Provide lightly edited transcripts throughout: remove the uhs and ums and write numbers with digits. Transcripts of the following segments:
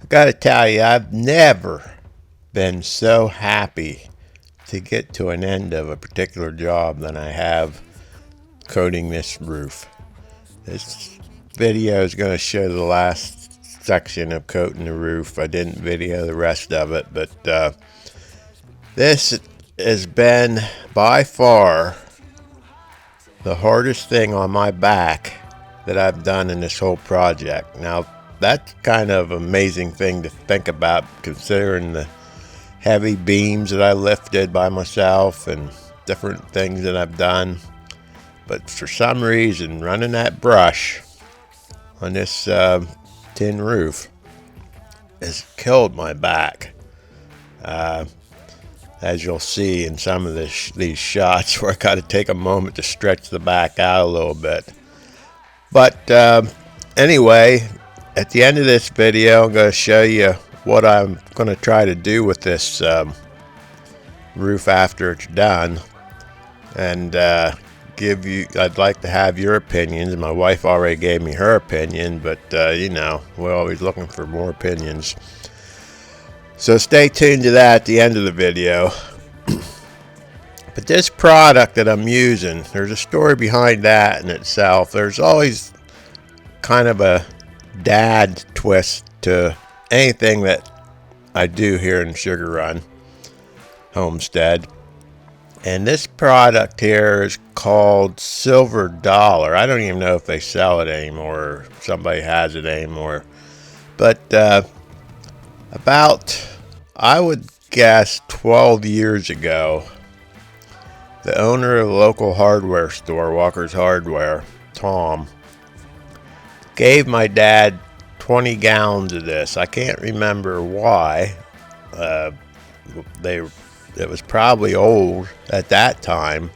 Gotta tell you, I've never been so happy to get to an end of a particular job than I have coating this roof. This video is going to show the last section of coating the roof. I didn't video the rest of it, but this has been by far the hardest thing on my back that I've done in this whole project. Now, that's kind of an amazing thing to think about, considering the heavy beams that I lifted by myself and different things that I've done. But for some reason, running that brush on this tin roof has killed my back. As you'll see in some of these shots where I got to take a moment to stretch the back out a little bit. But anyway, at the end of this video, I'm going to show you what I'm going to try to do with this roof after it's done, and I'd like to have your opinions. My wife already gave me her opinion, but you know, we're always looking for more opinions. So stay tuned to that at the end of the video. But this product that I'm using, there's a story behind that in itself. There's always kind of a dad twist to anything that I do here in Sugar Run Homestead. And this product here is called Silver Dollar. I don't even know if they sell it anymore, or somebody has it anymore. But about, I would guess, 12 years ago, the owner of the local hardware store, Walker's Hardware, Tom, gave my dad 20 gallons of this. I can't remember why. It was probably old at that time.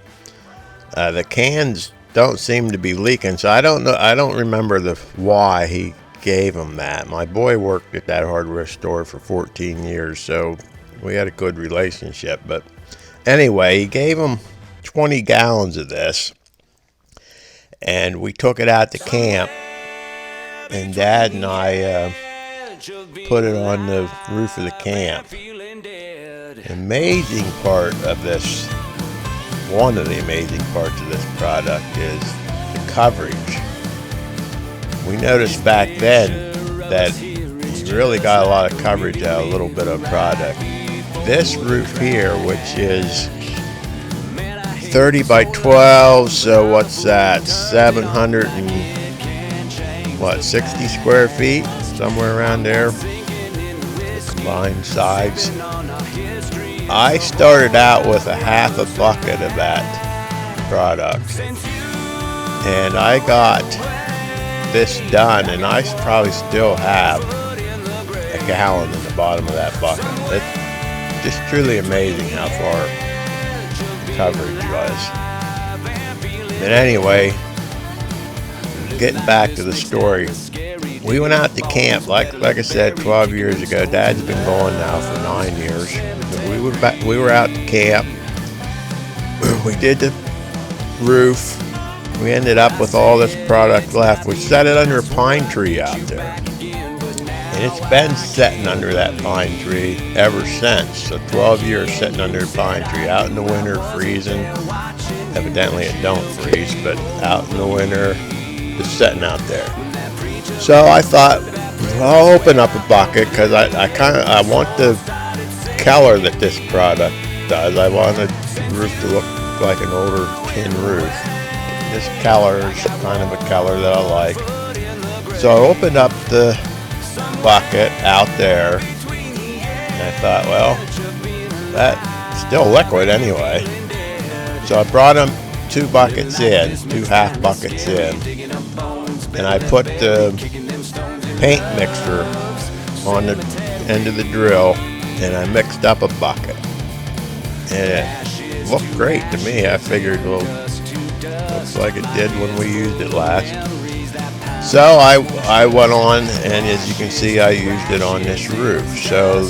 The cans don't seem to be leaking, so I don't know. I don't remember why he gave him that. My boy worked at that hardware store for 14 years, so we had a good relationship. But anyway, he gave him 20 gallons of this, and we took it out to camp. And Dad and I put it on the roof of the camp. The amazing part of this, one of the amazing parts of this product, is the coverage. We noticed back then that you really got a lot of coverage out of a little bit of product. This roof here, which is 30 by 12, so what's that, 60 square feet, somewhere around there, combined sides. I started out with a half a bucket of that product, and I got this done, and I probably still have a gallon in the bottom of that bucket. It's just truly amazing how far the coverage was. But anyway, getting back to the story, we went out to camp, like I said, 12 years ago. Dad's been going now for 9 years. We were out to camp. We did the roof. We ended up with all this product left. We set it under a pine tree out there, and it's been sitting under that pine tree ever since. So 12 years sitting under a pine tree, out in the winter, freezing. Evidently it don't freeze, but out in the winter, just sitting out there. So I thought, well, I'll open up a bucket, because I want the color that this product does. I want the roof to look like an older tin roof. This color is kind of a color that I like. So I opened up the bucket out there, and I thought, well, that's still liquid anyway. So I brought them 2 buckets in, 2 half buckets in, and I put the paint mixer on the end of the drill, and I mixed up a bucket, and it looked great to me. I figured, well, looks like it did when we used it last. So I went on, and as you can see, I used it on this roof. So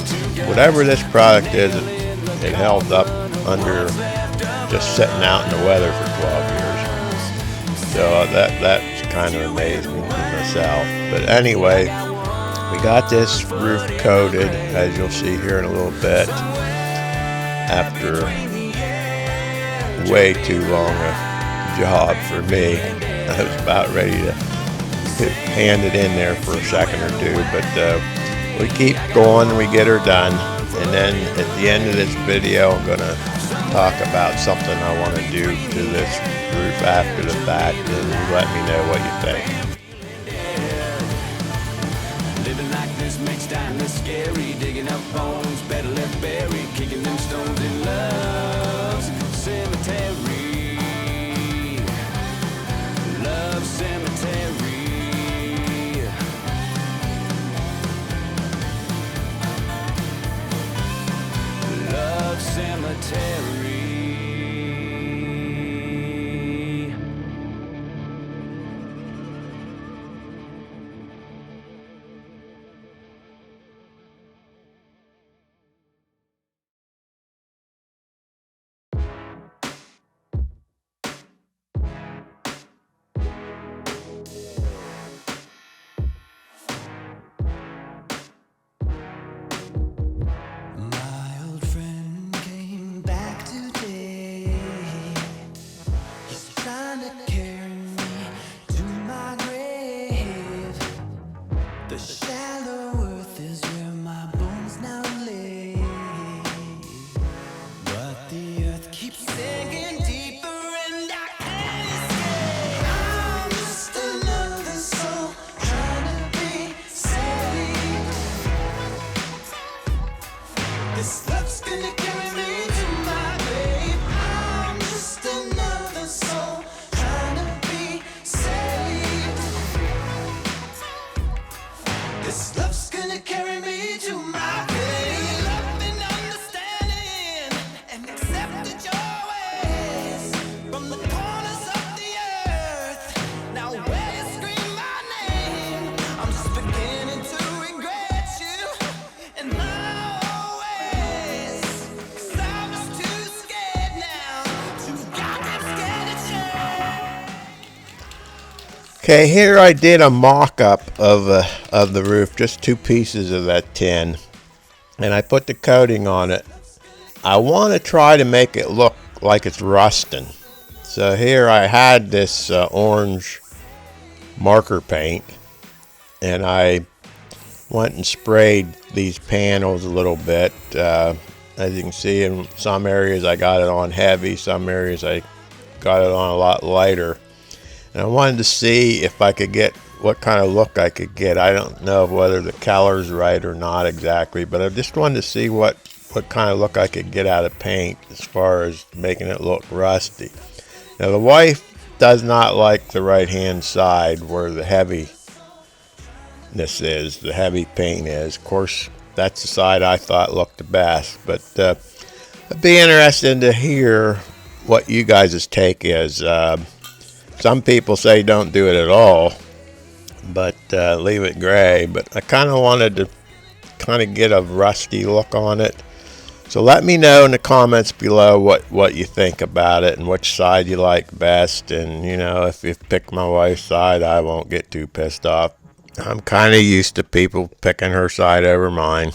whatever this product is, it held up under just sitting out in the weather for 12 years. So that's kind of amazing to myself. But anyway, We got this roof coated, as you'll see here in a little bit, after way too long a job for me. I was about ready to hand it in there for a second or two, but we keep going and we get her done. And then at the end of this video, I'm going to talk about something I want to do to this roof after the fact, and you let me know what you think. Living like this makes time less scary. Digging up bones, better left buried. Kicking them stones in love's cemetery. Love cemetery. Love cemetery. The shallow earth is where my bones now lay, but the earth keeps sinking deeper and I can't escape. I'm just another soul trying to be saved. This love's gonna carry me to my grave. I'm just another soul trying to be saved. This love's gonna carry me to my grave. Love and understanding and accepted your ways from the corners of the earth. Now where you scream my name, I'm just beginning to regret you and my ways. 'Cause I'm just too scared now, too goddamn scared to change. Okay, here I did a mock-up of the roof, just two pieces of that tin, and I put the coating on it. I want to try to make it look like it's rusting. So here I had this orange marker paint, and I went and sprayed these panels a little bit. As you can see, in some areas I got it on heavy, some areas I got it on a lot lighter. And I wanted to see if I could get what kind of look I could get. I don't know whether the color's right or not exactly, but I just wanted to see what kind of look I could get out of paint as far as making it look rusty. Now the wife does not like the right hand side where the heaviness is, the heavy paint is. Of course, that's the side I thought looked the best, but I'd be interested to hear what you guys' take is. Some people say don't do it at all, but leave it gray. But I kind of wanted to get a rusty look on it. So let me know in the comments below what you think about it and which side you like best. And, you know, if you pick my wife's side, I won't get too pissed off. I'm kind of used to people picking her side over mine.